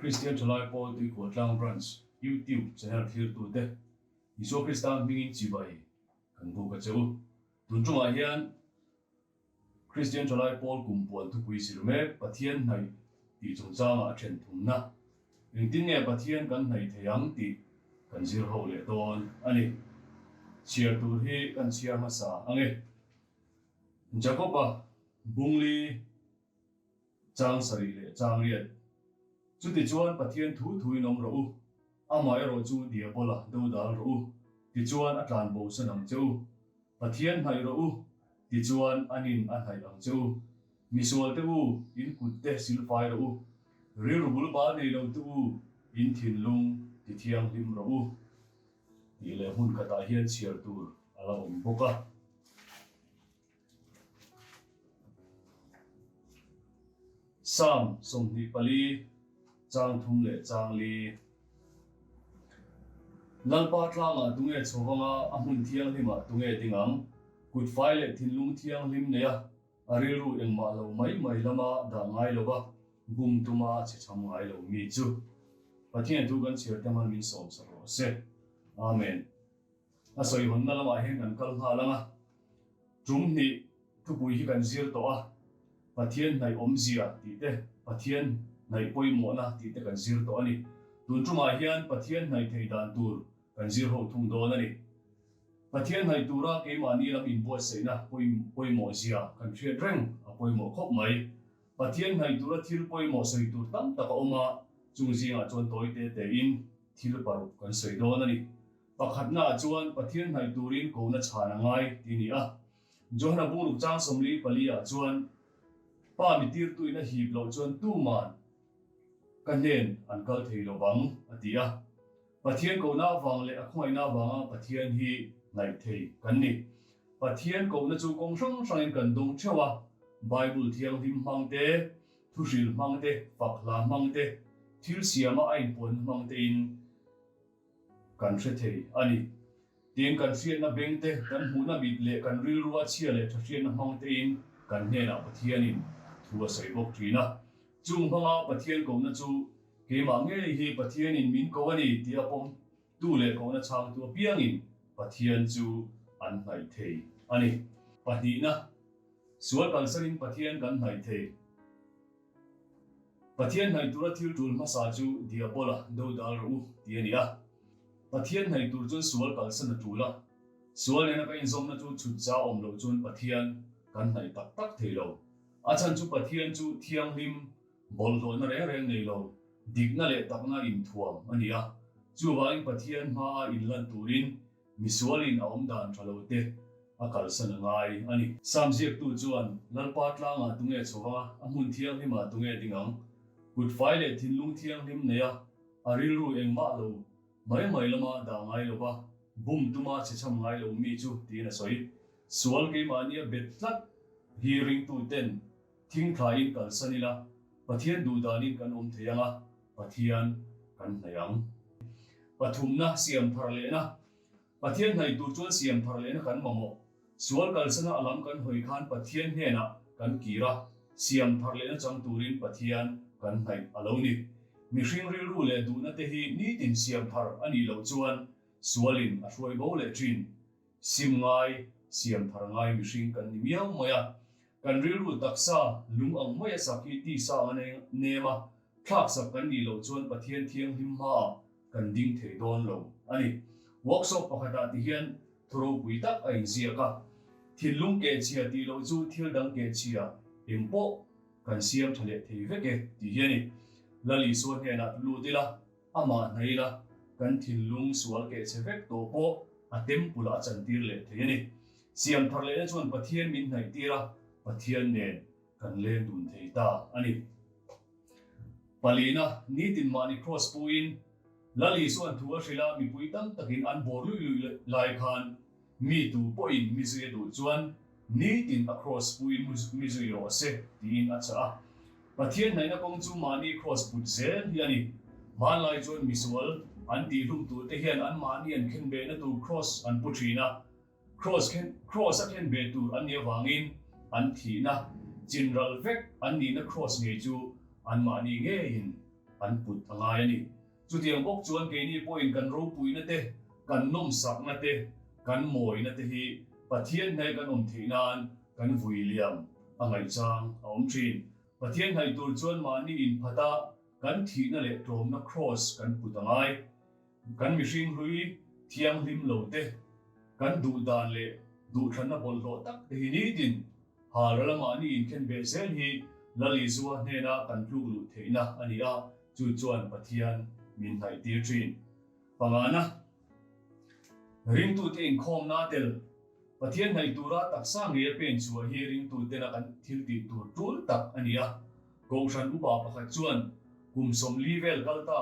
Christian Chalai Paul Tui Kotlang Branch YouTube channel thir tu te Iso Christa mingin chibai kan bu ka cheu tun chunga hian Christian Chalai Paul kumpol tu pui sirme pathian nai ti chung changa then thumna ring tin nge pathian kan nai theyang ti kan zir ho le don ani chiar tur hi kan chiar ma sa ange Jacoba bungli chang sari le chang riat chu ti chuan pathian thu thui nom ro amai ro chu dia bola do dal ro ti chuan atlan bo sanang chu pathian hai ro ti chuan anin a hai ang chu misual te u in kut te sil fai ro ri ru bul ba nei lo tu in thin lung ti thiang lim ro ti le hun ka ta hian chiar tur ala om boka Sam somni pali chang thum le chang li lalpa tlanga tunge chowanga amun thiang lima tunge tingang kut fai le thinlung thiang lim neya ariru engma lo mai lama da ngai loba bum tuma che cham ngai lo mi chu pathian tu kan chir taman min som sa ro se amen asoi hon na lama hen kan kal ha langa tum ni tu pui hi kan zir to a pathian nai om zia ti te pathian nai poimo na ti te kan zir to ani tun tuma hian pathian nai theidan tur kan zir ho thung don ani pathian nai tura ke mani lam in bo seina poimo zia kan thriat reng a poimo khop mai pathian nai tura thil poimo sei tur tam taka oma chung zinga chon toi te te in thil paru kan sei don ani pakhatna chuan pathian nai turin ko na chhana ngai ti ni a johna buru chang somli palia chuan pa mi tir tu ina hip lo chuan tu man kanen an kal thei lo bang atia pathian ko na wang le akhoi na wanga pathian hi nai thei kan ni pathian ko na chu kong sang sang kan dong thewa bible thiang lim mangte thusil mangte pakla mangte thil siama ain pon mangte in kan the thei ani tiang kan sian na bengte kan hu na bit le kan ril ruwa chia le thasian na mangte in kan ne na pathian in thua sei bok trina chung hanga pathian ko na chu ke ma nge hi pathian in min ko ani tia pom tu le ko na chang tu piang in pathian chu an nai thei ani pahni na sual kan sanin pathian kan nai thei pathian nai tura thil tul ma sa chu dia bola do dal ru ti ani a pathian nai tur chu sual kan san tula sual ne na ka in zom na chu chut cha om lo chun pathian kan nai tak tak thei lo achan chu pathian chu thiang lim bol lo na reng nei lo dik na le tak na in thuam ani a chu wai pathian ma in lan turin misualin a om dan thalo te a kal san ngai ani samjek tu chuan lalpa tlanga tunge chowa amun thiang lima tunge dingang good file thinlung thiang lim neya aril ru engma lo mai lama da ngai lo ba bum tuma che cham ngai lo mi chu ti na soi sual ke mania betlat hearing tu ten thing thain kal sanila pathian du danin kan om theyanga pathian kan hnayang pathumna siam tharle na pathian hnai tur chuan siam tharle na kan mamo sual kal sana alam kan hoi khan pathian hena kan kira siam tharle na chang turin pathian kan hnai aloni mi hring ril ru le du na te hi ni tin siam thar ani lo chuan sualin a hroi bo le trin sim ngai siam thar ngai mi hring kan ni miau moya kan ril ru taksa lung ang moya sakhi ti sa ane nema thak sak kan ni lo chuan pathian thiang him ma kan ding thei don lo ani workshop pakhata ti hian thuro pui tak a in zia ka thilung ke chia ti lo chu thil dang ke chia impo kan siam thale thei veke ti hiani lali so he na lu dila ama naila kan thilung sual ke chevek to po atem pula chan tir le theiani siam tharle na chuan pathian min nai tira pathian nen kan len dun thei ta ani palina ni tin mani cross puin lali so an thua hrila mi pui tam takin an bor lui lai khan mi tu point mi zui du chuan ni tin across puin mi zui ro se tin acha pathian nai na kong chu mani cross put zen hiani man lai chuan mi sual an ti lum tu te hian an mani an khen be na tu cross an putrina cross a khen be tu an ne wangin an thi na general vek an ni na cross nge chu an mani nge in an put angai ani chu tiang bok chuan ke ni point kan ro pui na te kan nom sak na te kan moi na te hi pathian nei kan thinan kan vui liam angai chang om thin pathian hai tur chuan mani in phata kan thina le trom na cross kan put angai kan mihring hlui thiang lim lo te kan du dan le du thana bol lo tak te hi ni din haralama ani in khen be zel hi lali zuwa hena kan tlu lu theina ani a chu chuan pathian min hai tir thin pangana ring tu te in khom na tel pathian hai tura taksa nge pen chu hi ring tu te na kan thil ti tur tul tak ani a ko ran u ba pakhat chuan kum som level kalta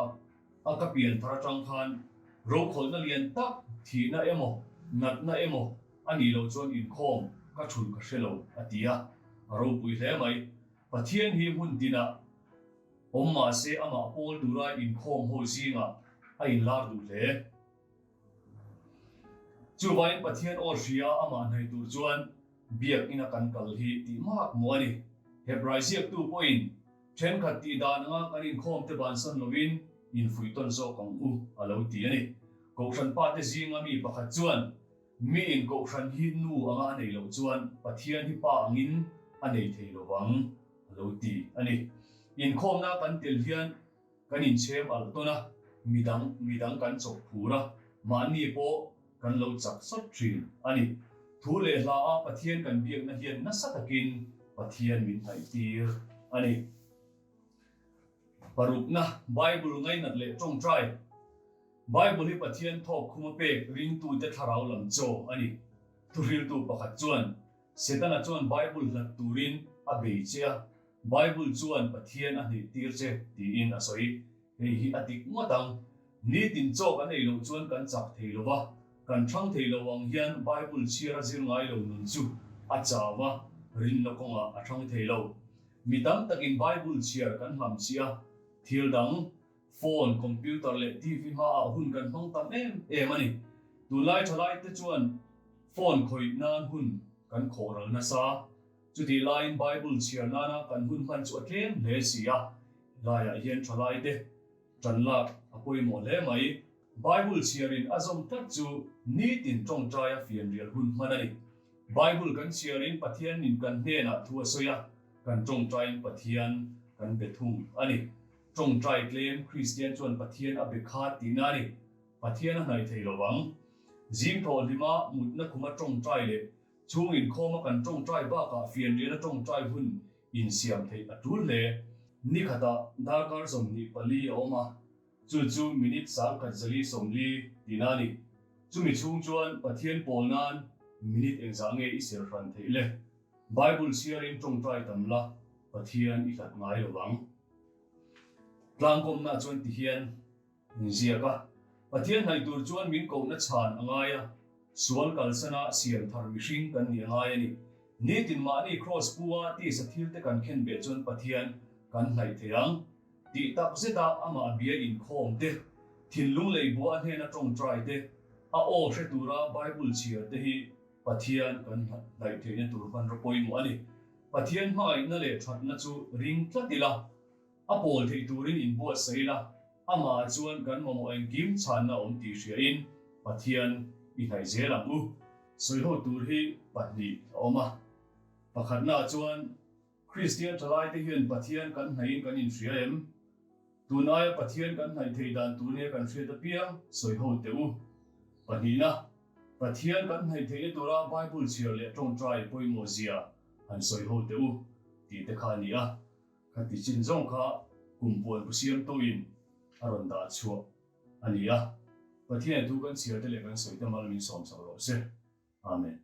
akapian thara tang khan ro khol na lian tak thina emo nat na emo ani lo chuan in khom ka thun ka hrelo atia aro pui hle mai pathian hi hun dina omma se ama pol tura in khom ho zinga a in lar du hle chu vain pathian or ria ama nei tur chuan biak ina kan kal hi ti mak mo ani hebraisiak 2 point then khat ti dan nga kan in khom te ban san lovin in fuiton zo kong u alo ti ani ko ran pa te zinga mi pakhat chuan mi in ko ran hi nu anga nei lo chuan pathian hi pa angin anei thei lo wang alo ti ani in khom na kan tel hian kan in chem al tona midang kan chok phura mani po kan lo chak sot thin ani thu le hla a pathian kan biak na hian na satakin pathian min thai tir ani parukna bible ngai nat le tong trai bible hi pathian thok khuma pe ring tu te tharau lam cho ani thuril tu pakhat chuan setana chuan bible hlat turin a be chia bible chuan pathian a ni tir che ti in asoi hei hi atik ngatang ni tin chok anei lo chuan kan chak thei lowa kan thang thei lo wang hian bible chira zir ngai lo nun chu a chawa rin lo konga a thang thei lo midam takin bible chiar kan hlam chia thil dang phone computer le tv ma hun kan hong tam em ani tu lai thalai te chuan phone khoi nan hun kan khoral na sa chu ti line bible chiar na na kan hun han chu athlem le sia lai a hian thalai te chanla apoi mo le mai bible chiarin azom tak chu ni tin tong trai a fian rial hun manani bible kan chiarin pathian nin kan hena thua soya kan tong trai pathian kan bethum ani tong trai claim christian chuan pathian a bekha tinani pathian a nai thei lowang jim thol lima mutna khuma tong trai le chung in khoma kan tong trai ba ka fian rial tong trai hun in siam thei atul le ni khata dakar som ni pali oma chu minute sang khat zali somli dinani chumi chung chuan pathian polnan minute engzange isel ran theile bible sharing tong trai tamla pathian i khat ngai lowang tlangkom na chuan ti hian inziaka pathian hai tur chuan min ko na chan angaya sual kalsana siam thar mihring kan ni angai ani ni tin ma ni cross puwa ti sathil te kan khen be chuan pathian kan hlai theang ti tak zeta ama bia in khom te thinlung lei bua hena tong trai te a o hre tura bible chiar te hi pathian kan hlai theina tur man ro poi mo ani pathian mai na le that na chu ring tlatila a pol thei turin in bua seila ama chuan kan momo engkim chan na om ti hria in pathian i ngai zelang u soiho tur hi pahni oma pakhat na chuan christian thalai te hian pathian kan hnain kan in hria em tunai pathian kan hnai thei dan tune kan hria ta piang soiho te u panina pathian kan hnai thei tura bible chiar le tong trai poimo zia han soiho te u ti te kha ni a khati chin zong kha kumpuan pusiam to in aron da chuo ani a pathian tu kan chiar te le kan soi ta mal min som sa ro se amen